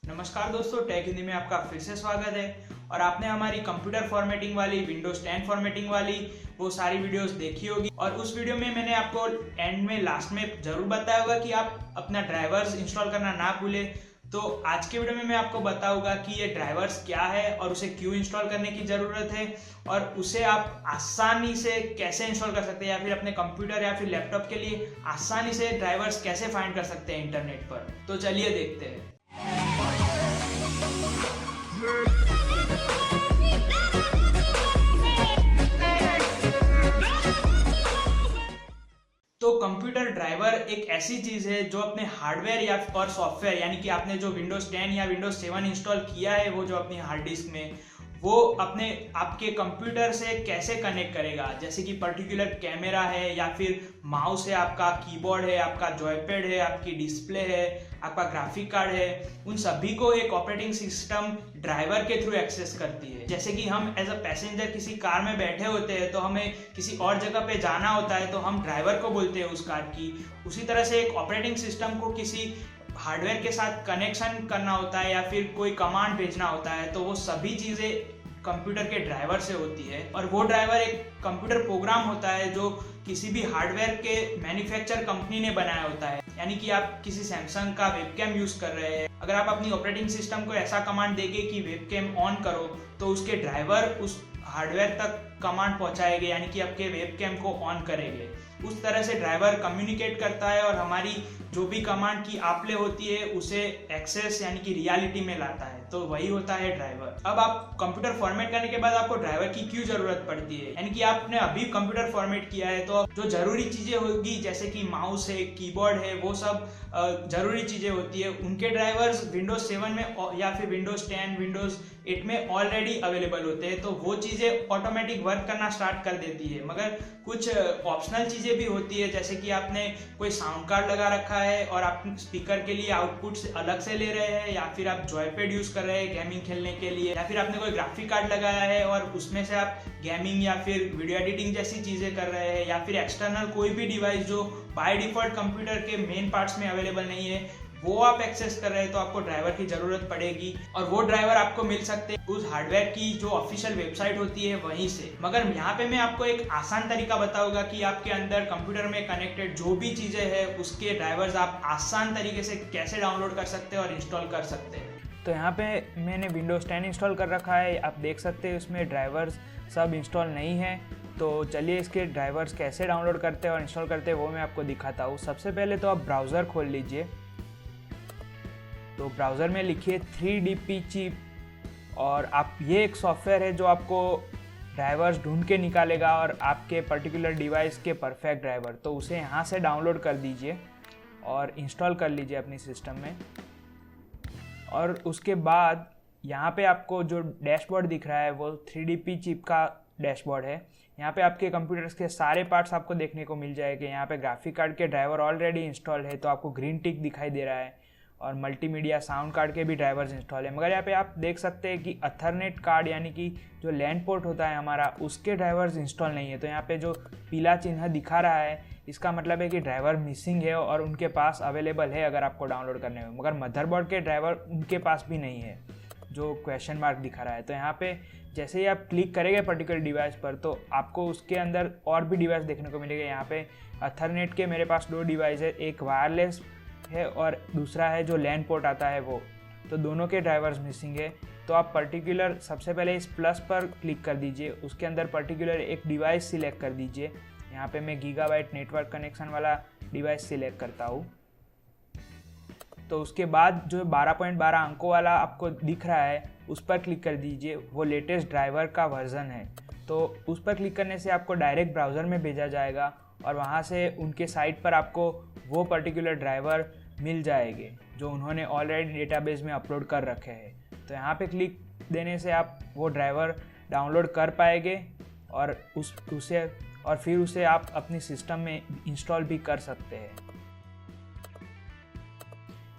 नमस्कार दोस्तों, टेक हिंदी में आपका फिर से स्वागत है। और आपने हमारी कंप्यूटर फॉर्मेटिंग वाली, विंडोज 10 फॉर्मेटिंग वाली वो सारी वीडियोस देखी होगी। और उस वीडियो में मैंने आपको एंड में, लास्ट में जरूर बताया होगा कि आप अपना ड्राइवर्स इंस्टॉल करना ना भूलें। तो आज के वीडियो में मैं आपको बताऊंगा कि ये ड्राइवर्स क्या है और उसे क्यों इंस्टॉल करने की ज़रूरत है, और उसे आप आसानी से कैसे इंस्टॉल कर सकते हैं, या फिर अपने कंप्यूटर या फिर लैपटॉप के लिए आसानी से ड्राइवर्स कैसे फाइंड कर सकते हैं इंटरनेट पर। तो चलिए देखते हैं। तो कंप्यूटर ड्राइवर एक ऐसी चीज है जो अपने हार्डवेयर या और सॉफ्टवेयर, यानी कि आपने जो विंडोज 10 या विंडोज 7 इंस्टॉल किया है, वो जो अपनी हार्ड डिस्क में, वो अपने आपके कंप्यूटर से कैसे कनेक्ट करेगा। जैसे कि पर्टिकुलर कैमरा है, या फिर माउस है, आपका कीबोर्ड है, आपका जॉयपैड है, आपकी डिस्प्ले है, आपका ग्राफिक कार्ड है, उन सभी को एक ऑपरेटिंग सिस्टम ड्राइवर के थ्रू एक्सेस करती है। जैसे कि हम एज अ पैसेंजर किसी कार में बैठे होते हैं, तो हमें किसी और जगह पे जाना होता है, तो हम ड्राइवर को बोलते हैं उस कार की। उसी तरह से एक ऑपरेटिंग सिस्टम को किसी हार्डवेयर के साथ कनेक्शन करना होता है, या फिर कोई कमांड भेजना होता है, तो वो सभी चीज़ें कंप्यूटर के ड्राइवर से होती है। और वो ड्राइवर एक कंप्यूटर प्रोग्राम होता है जो किसी भी हार्डवेयर के मैन्युफैक्चर कंपनी ने बनाया होता है। यानी कि आप किसी सैमसंग का वेबकैम यूज़ कर रहे हैं, अगर आप अपनी ऑपरेटिंग सिस्टम को ऐसा कमांड देंगे कि वेबकैम ऑन करो, तो उसके ड्राइवर उस हार्डवेयर तक कमांड पहुंचाएंगे, यानी कि आपके वेबकैम को ऑन करेंगे। उस तरह से ड्राइवर कम्युनिकेट करता है और हमारी जो भी कमांड की आपले होती है उसे एक्सेस, यानी कि रियलिटी में लाता है। तो वही होता है ड्राइवर। अब आप कंप्यूटर फॉर्मेट करने के बाद आपको ड्राइवर की क्यों जरूरत पड़ती है, यानी कि आपने अभी कंप्यूटर फॉर्मेट किया है, तो जो जरूरी चीजें होगी, जैसे कि माउस है, कीबोर्ड है, वो सब जरूरी चीजें होती है, उनके ड्राइवर्स विंडोज 7 में या फिर विंडोज 10, विंडोज 8 में ऑलरेडी अवेलेबल होते हैं। तो वो चीजें ऑटोमेटिक वर्क करना स्टार्ट कर देती है। मगर कुछ ऑप्शनल चीजें भी होती है, जैसे कि आपने कोई साउंड कार्ड लगा रखा है और आप स्पीकर के लिए आउटपुट अलग से ले रहे हैं, या फिर आप जॉयपैड यूज कर रहे हैं गेमिंग खेलने के लिए, या फिर आपने कोई ग्राफिक कार्ड लगाया है और उसमें से आप गेमिंग या फिर वीडियो एडिटिंग जैसी चीजें कर रहे हैं, या फिर एक्सटर्नल कोई भी डिवाइस जो बाय डिफॉल्ट कंप्यूटर के मेन पार्ट्स में अवेलेबल नहीं है, वो आप एक्सेस कर रहे हैं, तो आपको ड्राइवर की जरूरत पड़ेगी। और वो ड्राइवर आपको मिल सकते हैं उस हार्डवेयर की जो ऑफिशियल वेबसाइट होती है वहीं से। मगर यहाँ पे मैं आपको एक आसान तरीका बताऊंगा कि आपके अंदर कंप्यूटर में कनेक्टेड जो भी चीजें हैं उसके ड्राइवर्स आप आसान तरीके से कैसे डाउनलोड कर सकते हैं और इंस्टॉल कर सकते हैं। तो यहाँ पे मैंने विंडोज़ 10 इंस्टॉल कर रखा है, आप देख सकते हैं उसमें ड्राइवर्स सब इंस्टॉल नहीं है। तो चलिए इसके ड्राइवर्स कैसे डाउनलोड करते हैं और इंस्टॉल करते हैं वो मैं आपको दिखाता हूँ। सबसे पहले तो आप ब्राउज़र खोल लीजिए। तो ब्राउज़र में लिखिए 3DP चिप, और आप ये एक सॉफ्टवेयर है जो आपको ड्राइवर्स ढूंढ के निकालेगा और आपके पर्टिकुलर डिवाइस के परफेक्ट ड्राइवर। तो उसे यहाँ से डाउनलोड कर दीजिए और इंस्टॉल कर लीजिए अपनी सिस्टम में। और उसके बाद यहाँ पे आपको जो डैशबोर्ड दिख रहा है वो 3DP चिप का डैशबोर्ड है। यहाँ पे आपके कंप्यूटर्स के सारे पार्ट्स आपको देखने को मिल जाएंगे। यहाँ पे ग्राफिक कार्ड के ड्राइवर ऑलरेडी इंस्टॉल है, तो आपको ग्रीन टिक दिखाई दे रहा है, और मल्टीमीडिया साउंड कार्ड के भी ड्राइवर्स इंस्टॉल है। मगर यहाँ पे आप देख सकते हैं कि अथरनेट कार्ड, यानी कि जो लैंड पोर्ट होता है हमारा, उसके ड्राइवर्स इंस्टॉल नहीं है। तो यहाँ पे जो पीला चिन्ह दिखा रहा है, इसका मतलब है कि ड्राइवर मिसिंग है और उनके पास अवेलेबल है अगर आपको डाउनलोड करने में, मगर मदरबोर्ड के ड्राइवर उनके पास भी नहीं है, जो क्वेश्चन मार्क दिखा रहा है। तो यहाँ पे जैसे ही आप क्लिक करेंगे पर्टिकुलर डिवाइस पर, तो आपको उसके अंदर और भी डिवाइस देखने को मिलेगा। यहाँ पे अथरनेट के मेरे पास 2 डिवाइस है, एक वायरलेस है और दूसरा है जो लैंड पोर्ट आता है वो। तो दोनों के ड्राइवर्स मिसिंग है। तो आप पर्टिकुलर सबसे पहले इस प्लस पर क्लिक कर दीजिए, उसके अंदर पर्टिकुलर एक डिवाइस सिलेक्ट कर दीजिए। यहाँ पे मैं गीगाबाइट नेटवर्क कनेक्शन वाला डिवाइस सिलेक्ट करता हूँ। तो उसके बाद जो 12.12 अंकों वाला आपको दिख रहा है उस पर क्लिक कर दीजिए, वो लेटेस्ट ड्राइवर का वर्जन है। तो उस पर क्लिक करने से आपको डायरेक्ट ब्राउज़र में भेजा जाएगा और वहाँ से उनके साइट पर आपको वो पर्टिकुलर ड्राइवर मिल जाएंगे जो उन्होंने ऑलरेडी डेटाबेस में अपलोड कर रखे हैं। तो यहाँ पे क्लिक देने से आप वो ड्राइवर डाउनलोड कर पाएंगे और फिर उसे आप अपनी सिस्टम में इंस्टॉल भी कर सकते हैं।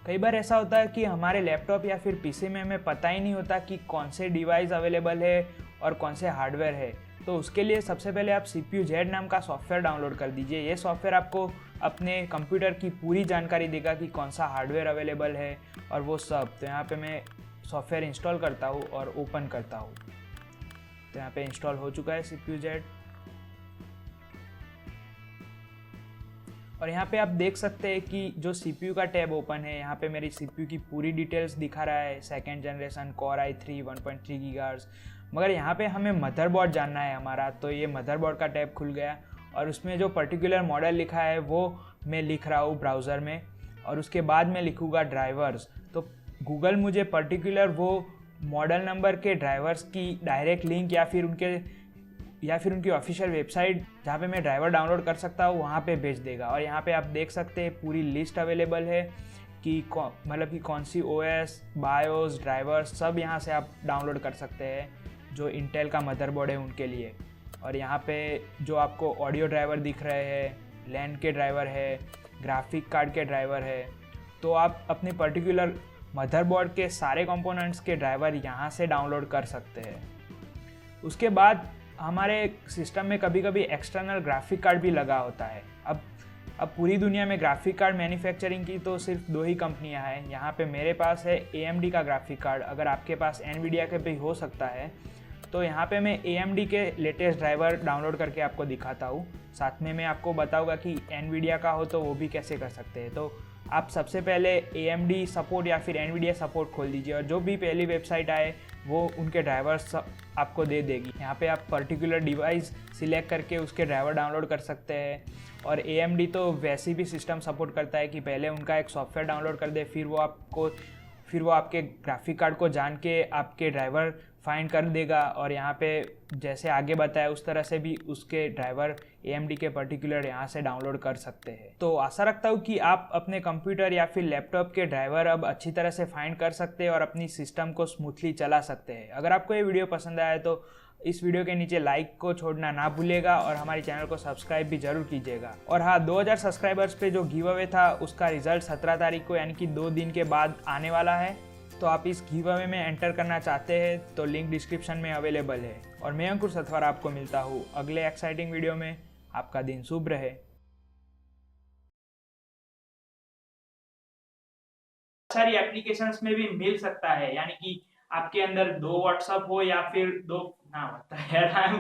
कई बार ऐसा होता है कि हमारे लैपटॉप या फिर पीसी में हमें पता ही नहीं होता कि कौन से डिवाइस अवेलेबल है और कौन से हार्डवेयर है। तो उसके लिए सबसे पहले आप CPU-Z नाम का सॉफ्टवेयर डाउनलोड कर दीजिए। ये सॉफ्टवेयर आपको अपने कंप्यूटर की पूरी जानकारी देगा कि कौन सा हार्डवेयर अवेलेबल है और वो सब। तो यहाँ पे मैं सॉफ्टवेयर इंस्टॉल करता हूँ और ओपन करता हूँ। तो यहाँ पे इंस्टॉल हो चुका है CPUZ। और यहाँ पे आप देख सकते हैं कि जो CPU का टैब ओपन है, यहाँ पे मेरी CPU की पूरी डिटेल्स दिखा रहा है, 2nd generation Core i3 1.3 GHz। मगर यहाँ पे हमें मदरबोर्ड जानना है हमारा, तो ये मदरबोर्ड का टैब खुल गया और उसमें जो पर्टिकुलर मॉडल लिखा है वो मैं लिख रहा हूँ ब्राउज़र में, और उसके बाद मैं लिखूँगा ड्राइवर्स। तो गूगल मुझे पर्टिकुलर वो मॉडल नंबर के ड्राइवर्स की डायरेक्ट लिंक या फिर उनकी ऑफिशियल वेबसाइट जहाँ पे मैं ड्राइवर डाउनलोड कर सकता हूँ वहाँ पे भेज देगा। और यहाँ पे आप देख सकते हैं पूरी लिस्ट अवेलेबल है कि मतलब कि कौन सी OS, बायोस, ड्राइवर सब यहाँ से आप डाउनलोड कर सकते हैं जो इंटेल का मदरबोर्ड है उनके लिए। और यहाँ पे जो आपको ऑडियो ड्राइवर दिख रहे हैं, लैन के ड्राइवर है, ग्राफिक कार्ड के ड्राइवर है, तो आप अपने पर्टिकुलर मदरबोर्ड के सारे कंपोनेंट्स के ड्राइवर यहाँ से डाउनलोड कर सकते हैं। उसके बाद हमारे सिस्टम में कभी कभी एक्सटर्नल ग्राफिक कार्ड भी लगा होता है। अब पूरी दुनिया में ग्राफिक कार्ड मैन्युफैक्चरिंग की तो सिर्फ 2 ही कंपनियां हैं। यहाँ पे मेरे पास है AMD का ग्राफिक कार्ड, अगर आपके पास NVIDIA के भी हो सकता है। तो यहाँ पे मैं AMD के लेटेस्ट ड्राइवर डाउनलोड करके आपको दिखाता हूँ, साथ में मैं आपको बताऊँगा कि NVIDIA का हो तो वो भी कैसे कर सकते हैं। तो आप सबसे पहले AMD सपोर्ट या फिर NVIDIA सपोर्ट खोल दीजिए और जो भी पहली वेबसाइट आए वो उनके ड्राइवर्स आपको दे देगी। यहाँ पे आप पर्टिकुलर डिवाइस सिलेक्ट करके उसके ड्राइवर डाउनलोड कर सकते हैं। और AMD तो वैसे भी सिस्टम सपोर्ट करता है कि पहले उनका एक सॉफ्टवेयर डाउनलोड कर दे, फिर वो आपके ग्राफिक कार्ड को जान के आपके ड्राइवर फाइंड कर देगा। और यहाँ पे जैसे आगे बताया उस तरह से भी उसके ड्राइवर AMD के पर्टिकुलर यहाँ से डाउनलोड कर सकते हैं। तो आशा रखता हूँ कि आप अपने कंप्यूटर या फिर लैपटॉप के ड्राइवर अब अच्छी तरह से फाइंड कर सकते हैं और अपनी सिस्टम को स्मूथली चला सकते हैं। अगर आपको ये वीडियो पसंद आया तो इस वीडियो के नीचे लाइक को छोड़ना ना भूलिएगा और हमारे चैनल को सब्सक्राइब भी जरूर कीजिएगा। और हाँ, 2000 सब्सक्राइबर्स पे जो गिव अवे था उसका रिजल्ट 17 तारीख को यानी कि 2 दिन के बाद आने वाला है। तो आप इस गिव अवे में एंटर करना चाहते हैं तो लिंक डिस्क्रिप्शन में अवेलेबल है। और मैं अंकुर सतवार आपको मिलता हूँ अगले एक्साइटिंग वीडियो में। आपका दिन शुभ रहे। सारी एप्लीकेशंस में भी मिल सकता है, यानी कि आपके अंदर 2 WhatsApp हो या फिर 2 ना होता है यार